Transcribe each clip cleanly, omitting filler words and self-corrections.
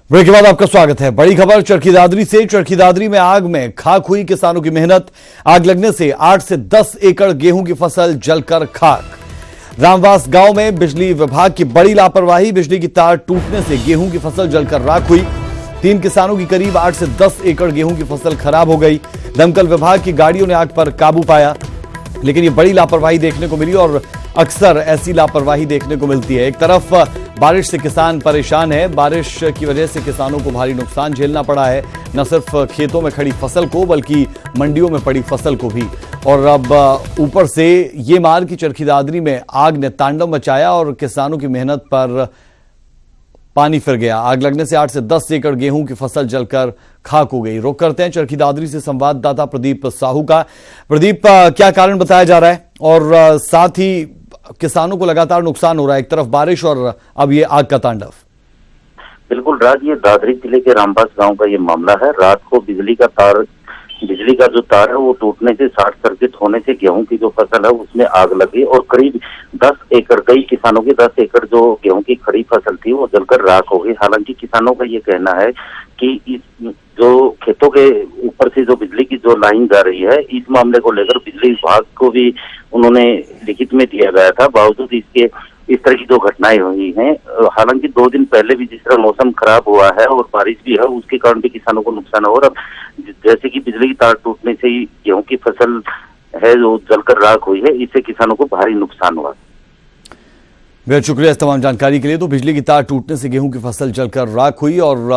Break के बाद आपका स्वागत है। बड़ी खबर चरखी दादरी से। चरखी दादरी में आग में खाक हुई किसानों की मेहनत। आग लगने से 8 से 10 एकड़ गेहूं की फसल जलकर खाक। रामवास गांव में बिजली विभाग की बड़ी लापरवाही। बिजली की तार टूटने से गेहूं की फसल जलकर राख हुई। 3 किसानों की करीब 8 से 10 एकड़ गेहूं की फसल खराब हो गई। दमकल विभाग की गाड़ियों ने आग पर काबू पाया, लेकिन ये बड़ी लापरवाही देखने को मिली और अक्सर ऐसी लापरवाही देखने को मिलती है। एक तरफ बारिश से किसान परेशान है। बारिश की वजह से किसानों को भारी नुकसान झेलना पड़ा है, न सिर्फ खेतों में खड़ी फसल को बल्कि मंडियों में पड़ी फसल को भी। और अब ऊपर से ये मार कि चरखी दादरी में आग ने तांडव मचाया और किसानों की मेहनत पर पानी फिर गया। आग लगने से 8 से 10 एकड़ गेहूं की फसल जलकर खाक हो गई। रुक करते हैं चरखी दादरी से संवाददाता प्रदीप साहू का। प्रदीप, क्या कारण बताया जा रहा है और साथ ही किसानों को लगातार नुकसान हो रहा है, एक तरफ बारिश और अब ये आग का तांडव। बिल्कुल राज, ये दादरी जिले के रामवास गांव का ये मामला है। रात को बिजली का जो तार है वो टूटने से, शॉर्ट सर्किट होने से गेहूं की जो फसल है उसमें आग लगी और करीब 10 एकड़, कई किसानों की 10 एकड़ जो गेहूं की खड़ी फसल थी वो जलकर राख हो गई। हालांकि किसानों का ये कहना है कि इस जो खेतों के ऊपर से जो बिजली की जो लाइन जा रही है, इस मामले को लेकर बिजली विभाग को भी उन्होंने लिखित में दिया गया था। बावजूद इसके इस तरह की जो घटनाएं हुई हैं, हालांकि 2 दिन पहले भी जिस तरह मौसम खराब हुआ है और बारिश भी है, उसके कारण भी किसानों को नुकसान है। और अब जैसे कि बिजली की तार टूटने से ही गेहूं की फसल है जो जलकर राख हुई है, इससे किसानों को भारी नुकसान हुआ। बेहद शुक्रिया इस तमाम जानकारी के लिए। तो बिजली की तार टूटने से गेहूं की फसल जलकर राख हुई और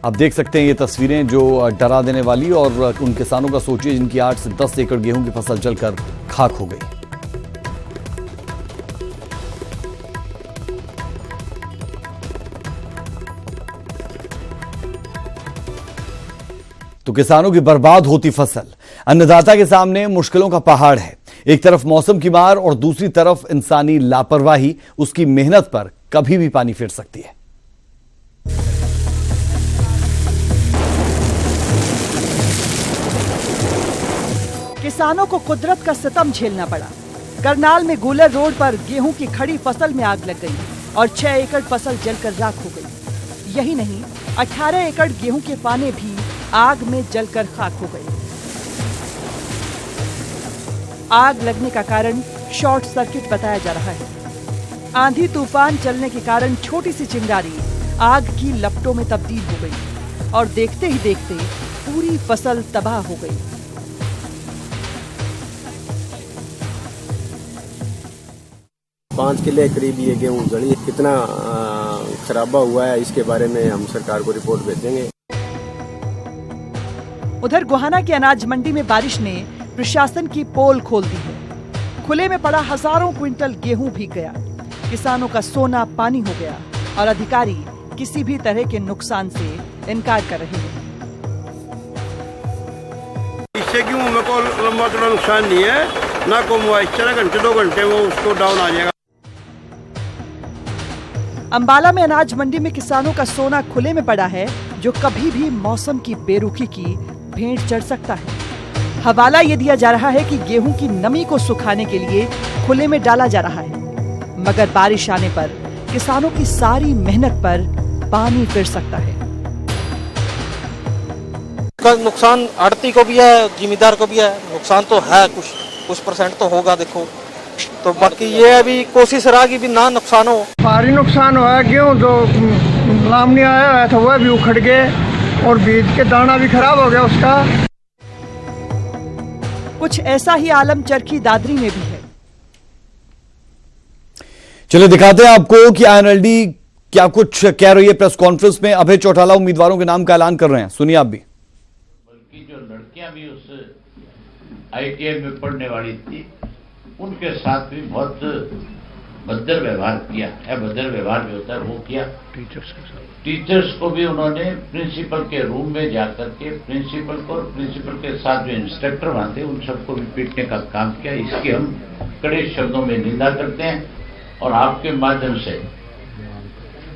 आप देख सकते हैं ये तस्वीरें जो डरा देने वाली, और उन किसानों का सोचिए जिनकी 8 से 10 एकड़ गेहूं की फसल जलकर खाक हो गई। तो किसानों की बर्बाद होती फसल अन्नदाता के सामने मुश्किलों का पहाड़ है। एक तरफ मौसम की मार और दूसरी तरफ इंसानी लापरवाही उसकी मेहनत पर कभी भी पानी फिर सकती है। किसानों को कुदरत का सितम झेलना पड़ा। करनाल में गूलर रोड पर गेहूं की खड़ी फसल में आग लग गई और 6 एकड़ फसल जलकर राख हो गई। यही नहीं, 18 एकड़ गेहूं के पाने भी आग में जलकर खाक हो गए। आग लगने का कारण शॉर्ट सर्किट बताया जा रहा है। आंधी तूफान चलने के कारण छोटी सी चिंगारी आग की लपटों में तब्दील हो गई और देखते ही देखते पूरी फसल तबाह हो गई। पाँच किले करीब ये गेहूं जड़ी, कितना खराबा हुआ है इसके बारे में हम सरकार को रिपोर्ट भेजेंगे। उधर गोहाना की अनाज मंडी में बारिश ने प्रशासन की पोल खोल दी है। खुले में पड़ा हजारों क्विंटल गेहूं भीग गया। किसानों का सोना पानी हो गया और अधिकारी किसी भी तरह के नुकसान से इनकार कर रहे हैं। इससे गेहूं में कोई लंबा चौड़ा नुकसान नहीं है, ना को मॉइस्चर 1 घंटे 2 घंटे वो उसको डाउन आ जाएगा। अंबाला में अनाज मंडी में किसानों का सोना खुले में पड़ा है, जो कभी भी मौसम की बेरुखी की भेंट चढ़ सकता है। हवाला ये दिया जा रहा है कि गेहूं की नमी को सुखाने के लिए खुले में डाला जा रहा है, मगर बारिश आने पर किसानों की सारी मेहनत पर पानी फिर सकता है। का नुकसान आड़ती को भी है, जिम्मेदार को भी है। नुकसान तो है, कुछ परसेंट तो होगा। देखो तो बाकी ये अभी कोशिश रहा कि भी ना नुकसान हो। भारी नुकसान हुआ। गेहूं जो लाम नहीं आया था वह भी उखड़ गए और बीज के दाना भी खराब हो गया उसका। कुछ ऐसा ही आलम चरखी दादरी में भी है। चलिए दिखाते हैं आपको कि आईएनएलडी क्या कुछ कह रही है। प्रेस कॉन्फ्रेंस में अभय चौटाला उम्मीदवारों के नाम का ऐलान कर रहे हैं, सुनिए आप भी। बल्कि जो लड़कियां भी उस आईटीआई में पढ़ने वाली थी, उनके साथ भी बहुत भद्र व्यवहार किया है। भद्र व्यवहार जो होता है वो किया। टीचर्स को भी उन्होंने प्रिंसिपल के रूम में जाकर के प्रिंसिपल को और प्रिंसिपल के साथ जो इंस्ट्रक्टर वहां थे उन सबको भी पीटने का काम किया। इसकी हम कड़े शब्दों में निंदा करते हैं और आपके माध्यम से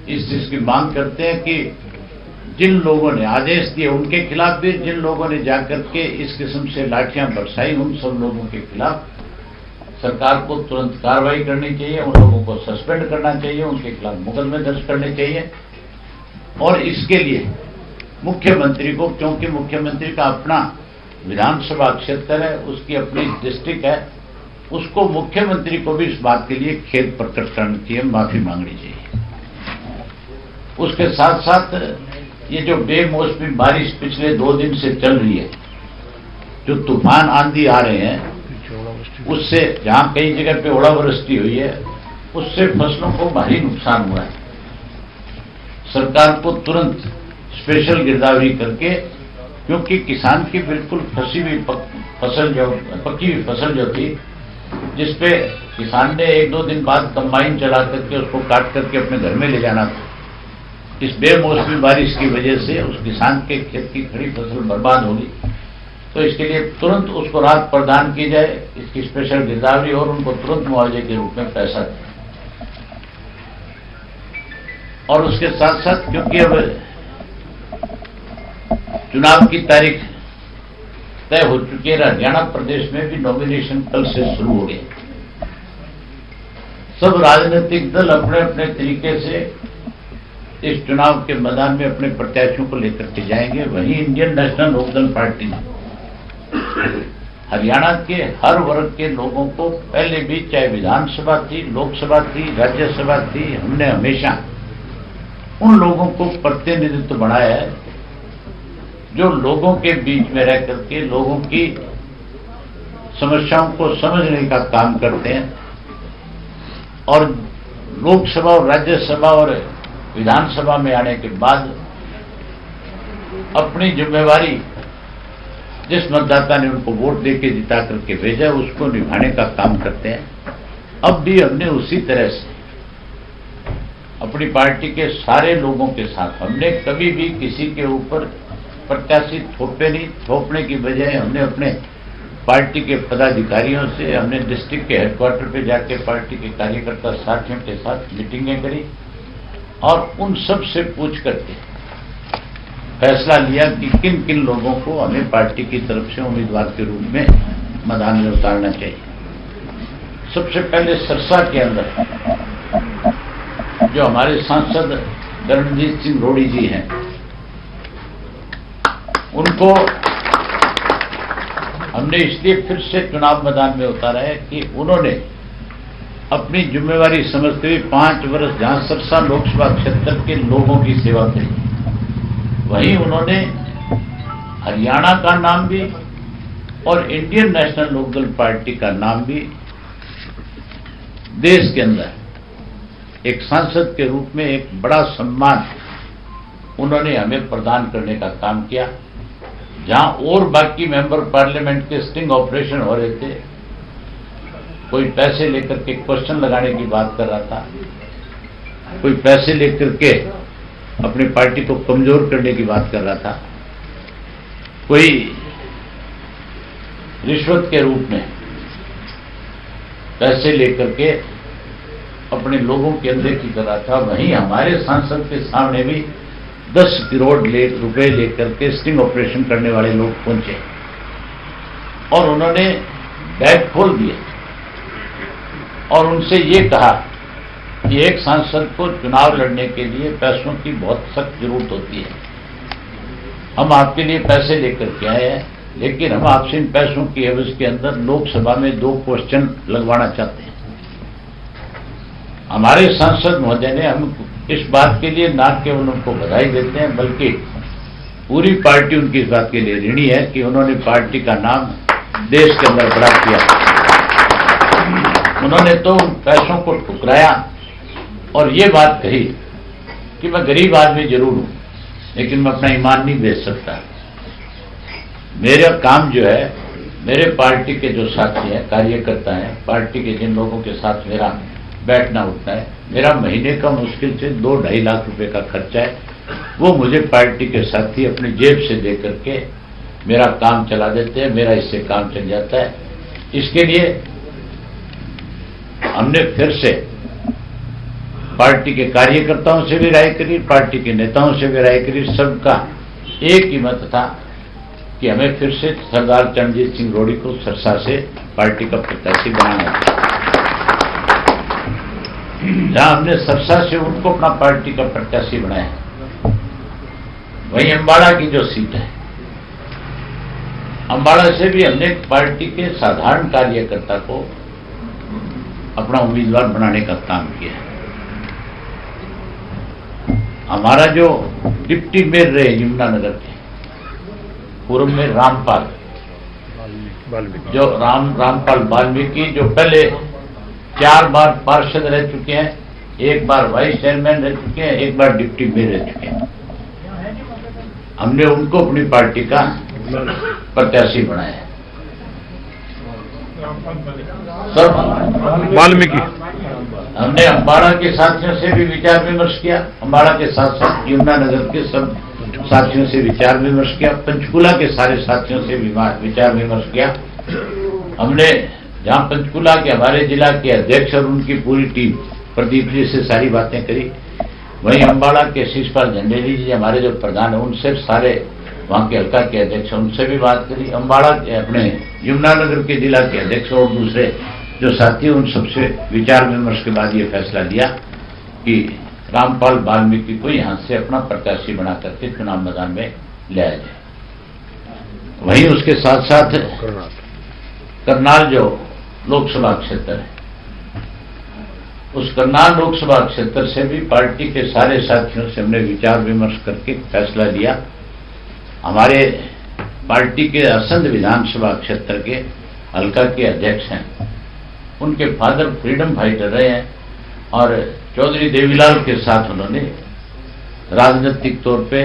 इस चीज की मांग करते हैं कि जिन लोगों ने आदेश दिए उनके खिलाफ भी, जिन लोगों ने जाकर के इस किस्म से लाठियां बरसाई, उन सब लोगों के खिलाफ सरकार को तुरंत कार्रवाई करनी चाहिए। उन लोगों को सस्पेंड करना चाहिए, उनके खिलाफ मुकदमे दर्ज करने चाहिए और इसके लिए मुख्यमंत्री को, क्योंकि मुख्यमंत्री का अपना विधानसभा क्षेत्र है, उसकी अपनी डिस्ट्रिक्ट है, उसको मुख्यमंत्री को भी इस बात के लिए खेद प्रकट करनी चाहिए, माफी मांगनी चाहिए। उसके साथ साथ ये जो बेमौसमी बारिश पिछले 2 दिन से चल रही है, जो तूफान आंधी आ रहे हैं, उससे जहां कई जगह पे ओलावृष्टि हुई है, उससे फसलों को भारी नुकसान हुआ है। सरकार को तुरंत स्पेशल गिरदावरी करके, क्योंकि किसान की बिल्कुल फंसी हुई पकी हुई फसल जो थी, जिसपे किसान ने 1-2 दिन बाद कंबाइन चला करके उसको काट करके अपने घर में ले जाना था, इस बेमौसमी बारिश की वजह से उस किसान के खेत की खड़ी फसल बर्बाद होगी। तो इसके लिए तुरंत उसको राहत प्रदान की जाए, इसकी स्पेशल गिरदावरी, और उनको तुरंत मुआवजे के रूप में पैसा दें। और उसके साथ साथ, क्योंकि अब चुनाव की तारीख तय हो चुकी है, हरियाणा प्रदेश में भी नॉमिनेशन कल से शुरू हो गए। सब राजनीतिक दल अपने अपने तरीके से इस चुनाव के मैदान में अपने प्रत्याशियों को लेकर के जाएंगे। वहीं इंडियन नेशनल लोकदल पार्टी ने हरियाणा के हर वर्ग के लोगों को पहले भी, चाहे विधानसभा थी, लोकसभा थी, राज्यसभा थी, हमने हमेशा उन लोगों को प्रतिनिधित्व बनाया है जो लोगों के बीच में रह करके लोगों की समस्याओं को समझने का काम करते हैं, और लोकसभा और राज्यसभा और विधानसभा में आने के बाद अपनी जिम्मेवारी, जिस मतदाता ने उनको वोट देके जिता करके भेजा, उसको निभाने का काम करते हैं। अब भी हमने उसी तरह से अपनी पार्टी के सारे लोगों के साथ, हमने कभी भी किसी के ऊपर प्रत्याशी थोपे नहीं। थोपने की बजाय हमने अपने पार्टी के पदाधिकारियों से, हमने डिस्ट्रिक्ट के हेडक्वार्टर पे जाके पार्टी के कार्यकर्ता साथियों के साथ मीटिंगें करी, और उन सब से पूछ करके फैसला लिया कि किन किन लोगों को हमें पार्टी की तरफ से उम्मीदवार के रूप में मैदान में उतारना चाहिए। सबसे पहले सरसा के अंदर जो हमारे सांसद रणजीत सिंह रोड़ी जी हैं, उनको हमने इसलिए फिर से चुनाव मैदान में उतारा है कि उन्होंने अपनी जिम्मेवारी समझते हुए 5 वर्ष जहां सरसा लोकसभा क्षेत्र के लोगों की सेवा करी, वहीं उन्होंने हरियाणा का नाम भी और इंडियन नेशनल लोकदल पार्टी का नाम भी देश के अंदर एक सांसद के रूप में एक बड़ा सम्मान उन्होंने हमें प्रदान करने का काम किया। जहां और बाकी मेंबर पार्लियामेंट के स्टिंग ऑपरेशन हो रहे थे, कोई पैसे लेकर के क्वेश्चन लगाने की बात कर रहा था, कोई पैसे लेकर के अपनी पार्टी को कमजोर करने की बात कर रहा था, कोई रिश्वत के रूप में पैसे लेकर के अपने लोगों के अंदर की कर रहा था, वहीं हमारे सांसद के सामने भी 10 करोड़ रुपए लेकर के स्टिंग ऑपरेशन करने वाले लोग पहुंचे और उन्होंने बैग खोल दिए और उनसे ये कहा कि एक सांसद को चुनाव लड़ने के लिए पैसों की बहुत सख्त जरूरत होती है। हम आपके लिए पैसे लेकर के आए हैं, लेकिन हम आपसे इन पैसों की एवज के अंदर लोकसभा में 2 क्वेश्चन लगवाना चाहते हैं। हमारे सांसद महोदय ने हम इस बात के लिए ना केवल उनको बधाई देते हैं, बल्कि पूरी पार्टी उनकी इस बात के लिए ऋणी है कि उन्होंने पार्टी का नाम देश के अंदर बड़ा किया। उन्होंने तो उन पैसों को ठुकराया और ये बात कही कि मैं गरीब आदमी जरूर हूं, लेकिन मैं अपना ईमान नहीं बेच सकता। मेरा काम जो है, मेरे पार्टी के जो साथी हैं, कार्यकर्ता हैं, पार्टी के जिन लोगों के साथ मेरा बैठना उठना है, मेरा महीने का मुश्किल से 2-2.5 लाख रुपए का खर्चा है, वो मुझे पार्टी के साथी अपनी जेब से दे करके मेरा काम चला देते हैं, मेरा इससे काम चल जाता है। इसके लिए हमने फिर से पार्टी के कार्यकर्ताओं से भी राय करी, पार्टी के नेताओं से भी राय करी, सबका एक ही मत था कि हमें फिर से सरदार रणजीत सिंह रोड़ी को सरसा से पार्टी का प्रत्याशी बनाना है। जहां हमने सरसा से उनको अपना पार्टी का प्रत्याशी बनाया, वहीं अम्बाड़ा की जो सीट है, अम्बाड़ा से भी हमने पार्टी के साधारण कार्यकर्ता को अपना उम्मीदवार बनाने का काम किया है। हमारा जो डिप्टी मेयर रहे यमुनानगर के पूर्व में रामपाल वाल्मीकि जो पहले 4 बार पार्षद रह चुके हैं, 1 बार वाइस चेयरमैन रह चुके हैं, 1 बार डिप्टी मेयर रह चुके हैं। हमने उनको अपनी पार्टी का प्रत्याशी बनाया है। सब वाल्मीकि हमने अम्बाड़ा के साथियों से भी विचार विमर्श किया, अम्बाड़ा के साथ साथ यमुनानगर के सब साथियों से विचार विमर्श किया, पंचकुला के सारे साथियों से विचार विमर्श किया। हमने जहां पंचकुला के हमारे जिला के अध्यक्ष और उनकी पूरी टीम प्रदीप जी से सारी बातें करी, वहीं अम्बाड़ा के शिषपाल झंडेली जी हमारे जो प्रधान है उनसे सारे वहां के हल्का के अध्यक्ष उनसे भी बात करी। अम्बाड़ा के अपने यमुनानगर के जिला के अध्यक्ष और दूसरे जो साथी उन सबसे विचार विमर्श के बाद ये फैसला लिया कि रामपाल वाल्मीकि को यहां से अपना प्रत्याशी बना करके चुनाव मैदान में लाया जाए। वहीं उसके साथ साथ करनाल जो लोकसभा क्षेत्र है, उस करनाल लोकसभा क्षेत्र से भी पार्टी के सारे साथियों से हमने विचार विमर्श करके फैसला लिया। हमारे पार्टी के असंध विधानसभा क्षेत्र के हल्का के अध्यक्ष हैं, उनके फादर फ्रीडम फाइटर रहे हैं और चौधरी देवीलाल के साथ उन्होंने राजनीतिक तौर पे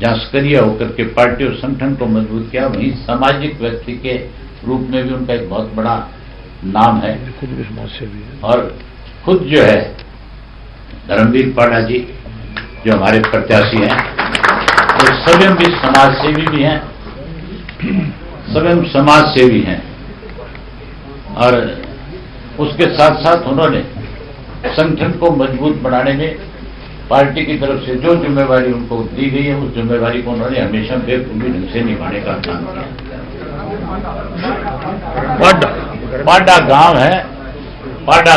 जहां सक्रिय होकर के पार्टी और संगठन को मजबूत किया, वहीं सामाजिक व्यक्ति के रूप में भी उनका एक बहुत बड़ा नाम है। और खुद जो है धर्मवीर पाड़ा जी जो हमारे प्रत्याशी हैं, वो स्वयं भी समाज सेवी भी हैं, स्वयं समाज सेवी हैं। और उसके साथ साथ उन्होंने संगठन को मजबूत बनाने में पार्टी की तरफ से जो जिम्मेवारी उनको दी गई है, उस जिम्मेवारी को उन्होंने हमेशा बेखूबी ढंग से निभाने का काम किया। पाडा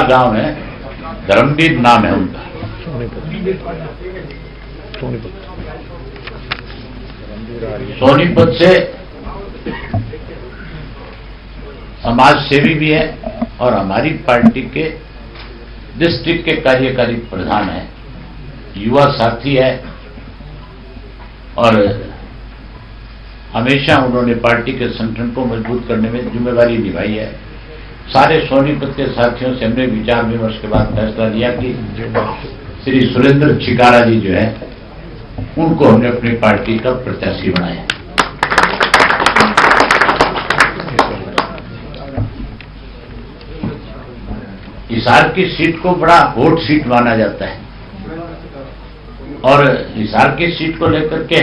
गांव है, धर्मवीर नाम है उनका। सोनीपत से समाज सेवी भी है और हमारी पार्टी के डिस्ट्रिक्ट के कार्यकारी प्रधान है, युवा साथी है और हमेशा उन्होंने पार्टी के संगठन को मजबूत करने में जिम्मेवारी निभाई है। सारे सोनीपत के साथियों से हमने विचार विमर्श के बाद फैसला लिया कि श्री सुरेंद्र छिकारा जी जो है उनको हमने अपनी पार्टी का प्रत्याशी बनाया। हिसार की सीट को बड़ा वोट सीट माना जाता है और हिसार की सीट को लेकर के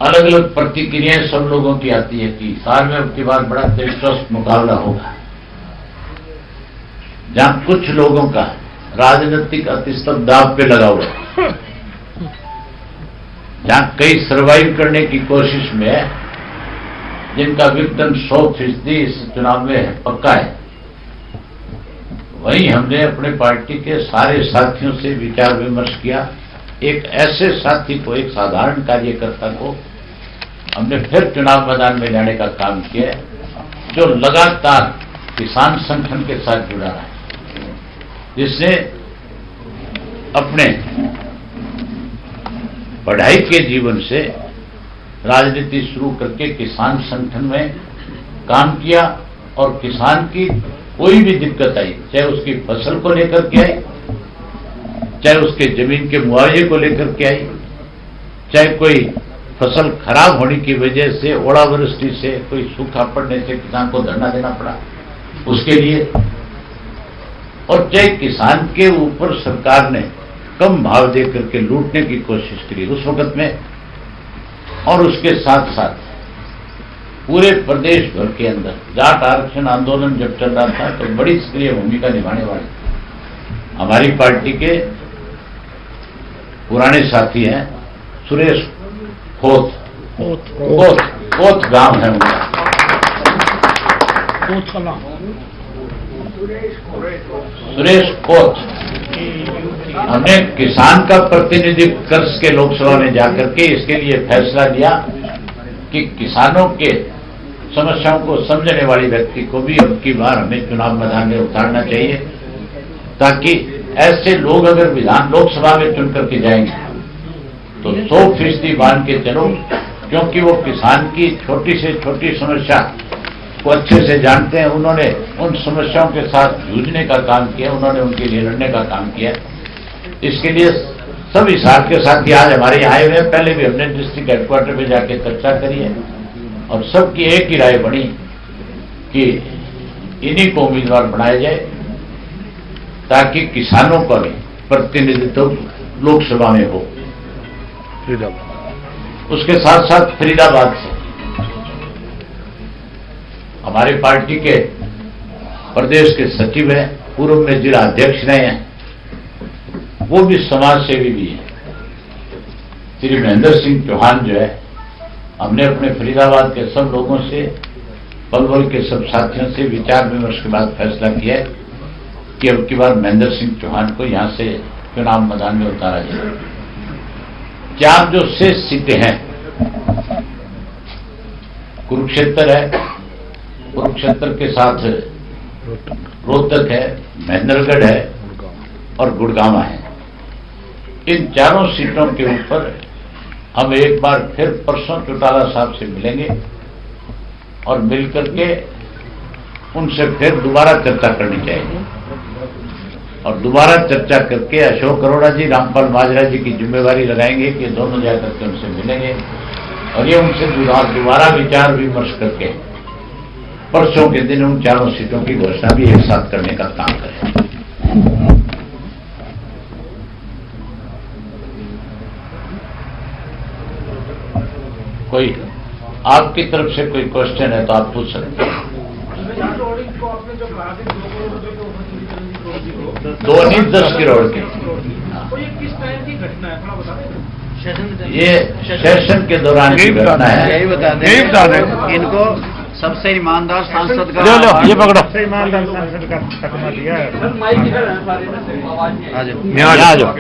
अलग अलग प्रतिक्रियाएं सब लोगों की आती है कि हिसार में अब की बार बड़ा दिलचस्प मुकाबला होगा, जहां कुछ लोगों का राजनीतिक अस्तित्व दांव पे लगा हुआ है, जहां कई सर्वाइव करने की कोशिश में है, जिनका विघटन 100% इस चुनाव में पक्का है। वहीं हमने अपने पार्टी के सारे साथियों से विचार विमर्श किया। एक ऐसे साथी को, एक साधारण कार्यकर्ता को हमने फिर चुनाव मैदान में लाने का काम किया है, जो लगातार किसान संगठन के साथ जुड़ा रहा है, जिसने अपने पढ़ाई के जीवन से राजनीति शुरू करके किसान संगठन में काम किया और किसान की कोई भी दिक्कत आई, चाहे उसकी फसल को लेकर के आई, चाहे उसके जमीन के मुआवजे को लेकर के आई, चाहे कोई फसल खराब होने की वजह से, ओलावृष्टि से, कोई सूखा पड़ने से किसान को धरना देना पड़ा उसके लिए, और चाहे किसान के ऊपर सरकार ने कम भाव देकर के लूटने की कोशिश करी उस वक्त में, और उसके साथ साथ पूरे प्रदेश भर के अंदर जाट आरक्षण आंदोलन जब चल रहा था तो बड़ी सक्रिय भूमिका निभाने वाले हमारी पार्टी के पुराने साथी हैं सुरेश कोथ गांव है उनका, सुरेश कोथ हमने किसान का प्रतिनिधित्व कर्ज के लोकसभा में जाकर के इसके लिए फैसला लिया कि किसानों के समस्याओं को समझने वाले व्यक्ति को भी अब की बार हमें चुनाव मैदान में उतारना चाहिए, ताकि ऐसे लोग अगर लोकसभा में चुन करके जाएंगे तो 100% मान के चलो, क्योंकि वो किसान की छोटी से छोटी समस्या को अच्छे से जानते हैं। उन्होंने उन समस्याओं के साथ जूझने का काम किया, उन्होंने उनके लिए लड़ने का काम किया। इसके लिए सब हिसाब के साथ ही आज हमारे यहाँ आए हुए हैं। पहले भी हमने डिस्ट्रिक्ट हेडक्वार्टर में जाके चर्चा करी है और सबकी एक ही राय बनी कि इन्हीं को उम्मीदवार बनाया जाए, ताकि किसानों का भी प्रतिनिधित्व लोकसभा में हो। उसके साथ साथ फरीदाबाद से हमारी पार्टी के प्रदेश के सचिव हैं, पूर्व में जिला अध्यक्ष रहे हैं, वो भी समाज सेवी भी हैं, श्री महेंद्र सिंह चौहान जो है, हमने अपने फरीदाबाद के सब लोगों से, पलवल के सब साथियों से विचार विमर्श के बाद फैसला किया है कि अब की बार महेंद्र सिंह चौहान को यहां से चुनाव मैदान में उतारा जाए। 4 जो शेष सीटें हैं, कुरुक्षेत्र है, कुरुक्षेत्र के साथ रोहतक है, महेंद्रगढ़ है और गुड़गांव है। इन चारों सीटों के ऊपर हम एक बार फिर परसों चौटाला साहब से मिलेंगे और मिलकर के उनसे फिर दोबारा चर्चा करनी चाहिए और दोबारा चर्चा करके अशोक अरोड़ा जी, रामपाल माजरा जी की जिम्मेवारी लगाएंगे कि दोनों जाकर के उनसे मिलेंगे और ये उनसे दोबारा विचार विमर्श करके परसों के दिन उन चारों सीटों की घोषणा भी एक साथ करने का काम करें। कोई आपकी तरफ से कोई क्वेश्चन है तो आप पूछ सकते हैं। 2 नहीं 10 करोड़ की। ये सेशन के दौरान की घटना है। यही बता दें इनको सबसे ईमानदार सांसद का ये पकड़ो, ईमानदार सांसद का तकमा दिया है। यहाँ आ जाओ,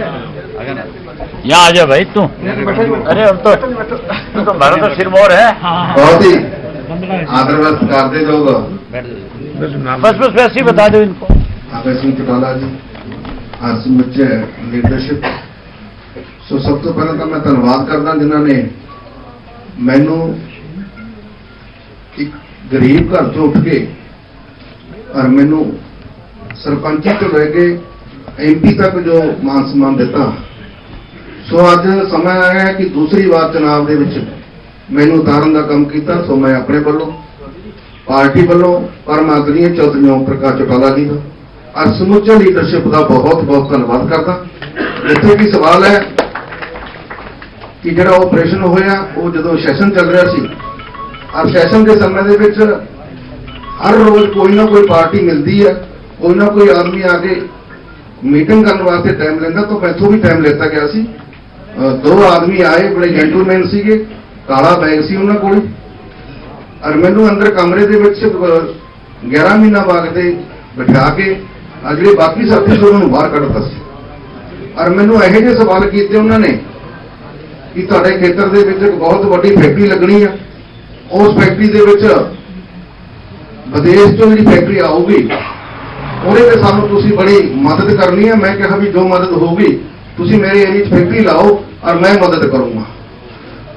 यहाँ आ जाओ भाई तू। अरे अब तो तुम्हारा तो सिर मोर है। बहुत ही आदरवर्ष करते लोग, बस वैसे ही बता दो इनको। आगे सिंह चौटाला जी, आज समੁੱਚੇ लीडरशिप। सो सब तो पहले तो मैं धन्यवाद करदा जिन्होंने मैनू एक गरीब घर चो उठ के और मैनू सरपंची तो लैके MP तक जो मान सम्मान दिता। सो अज समय आया है कि दूसरी बार चुनाव के विच मैनू उतारन का काम किया। सो मैं अपने वालों, पार्टी वालों, परम आदरणीय चौधरी ओम प्रकाश चौटाला जी का और समੁੱਚੇ लीडरशिप का बहुत बहुत धन्यवाद करता। इत्थे की सवाल है कि जो ऑपरेशन होया वो जो सैशन चल रहा सी और सैशन के समय दे विच हर रोज कोई ना कोई पार्टी मिलती है, कोई ना कोई आदमी आके मीटिंग करने वास्ते टाइम लेंदा। तो मैथों भी टाइम लेता गया सी। 2 आदमी आए, बड़े जेंटलमैन सीगे, काला बैग सी उन्हां कोल और मैनू अंदर कमरे दे विच 11 महीना बाग दे बिठा के जो बाकी साथी से उन्होंने बाहर कढ़ता सी और मैनू ਇਹੋ ਜਿਹੇ सवाल किए उन्होंने कि तुहाडे खेतर दे विच एक बहुत बड़ी फैक्ट्री लगनी है, उस फैक्ट्री दे विच विदेश चों जिहड़ी फैक्ट्री आऊगी ਉਹਦੇ ਤੇ ਸਾਨੂੰ ਤੁਸੀਂ बड़ी मदद करनी है। मैं कहा भी जो मदद होगी ਤੁਸੀਂ मेरे एरिया फैक्ट्री लाओ और मैं मदद करूंगा।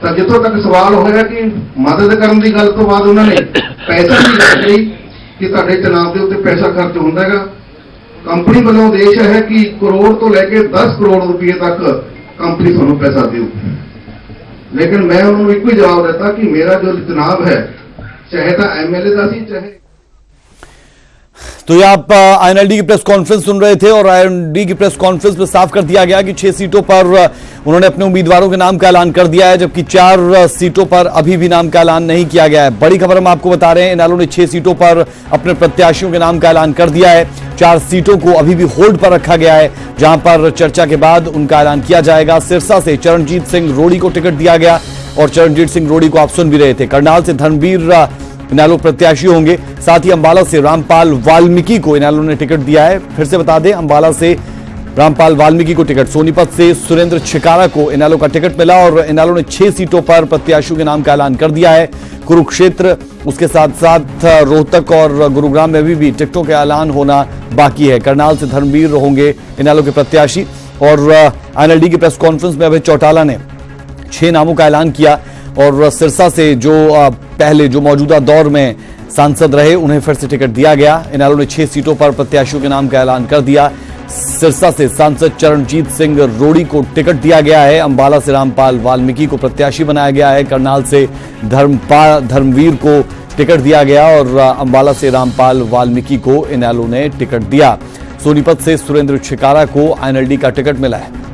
तो जितों तक सवाल होया कि मदद करने की गल तो बाद उन्होंने पैसा की गल कही कि तुहाडे चुनाव के उत्ते पैसा खर्च होंदा है। कंपनी वालों आदेश है कि करोड़ तो लैके 10 करोड़ रुपये तक कंपनी तुहानूं पैसा देऊ, लेकिन मैं उन्होंने एक ही जवाब दिता कि मेरा जो चुनाव है चाहे तो MLA का सी चाहे। तो ये आप INLD की प्रेस कॉन्फ्रेंस सुन रहे थे और INLD की प्रेस कॉन्फ्रेंस में साफ कर दिया गया कि 6 सीटों पर उन्होंने अपने उम्मीदवारों के नाम का ऐलान कर दिया है, जबकि 4 सीटों पर अभी भी नाम का ऐलान नहीं किया गया है। बड़ी खबर हम आपको बता रहे हैं, इनेलो ने 6 सीटों पर अपने प्रत्याशियों के नाम का ऐलान कर दिया है। 4 सीटों को अभी भी होल्ड पर रखा गया है, जहां पर चर्चा के बाद उनका ऐलान किया जाएगा। सिरसा से चरणजीत सिंह रोड़ी को टिकट दिया गया और चरणजीत सिंह रोड़ी को आप सुन भी रहे थे। करनाल से धर्मवीर इनेलो प्रत्याशी होंगे। साथ ही अंबाला से रामपाल वाल्मीकि को इनेलो ने टिकट दिया है। फिर से बता दें, अंबाला से रामपाल वाल्मीकि को टिकट, सोनीपत से सुरेंद्र छिकारा को इनेलो का टिकट मिला और इनेलो ने 6 सीटों पर प्रत्याशियों के नाम का ऐलान कर दिया है। कुरुक्षेत्र, उसके साथ साथ रोहतक और गुरुग्राम में भी टिकटों का ऐलान होना बाकी है। करनाल से धर्मवीर होंगे इनेलो के प्रत्याशी और एनएलडी की प्रेस कॉन्फ्रेंस में अभय चौटाला ने 6 नामों का ऐलान किया और सिरसा से जो पहले जो मौजूदा दौर में सांसद रहे उन्हें फिर से टिकट दिया गया। इनेलो ने 6 सीटों पर प्रत्याशियों के नाम का ऐलान कर दिया। सिरसा से सांसद चरणजीत सिंह रोड़ी को टिकट दिया गया है। अंबाला से रामपाल वाल्मीकि को प्रत्याशी बनाया गया है। करनाल से धर्मवीर को टिकट दिया गया और अंबाला से रामपाल वाल्मीकि को इनेलो ने टिकट दिया। सोनीपत से सुरेंद्र छिकारा को एनएलडी का टिकट मिला है।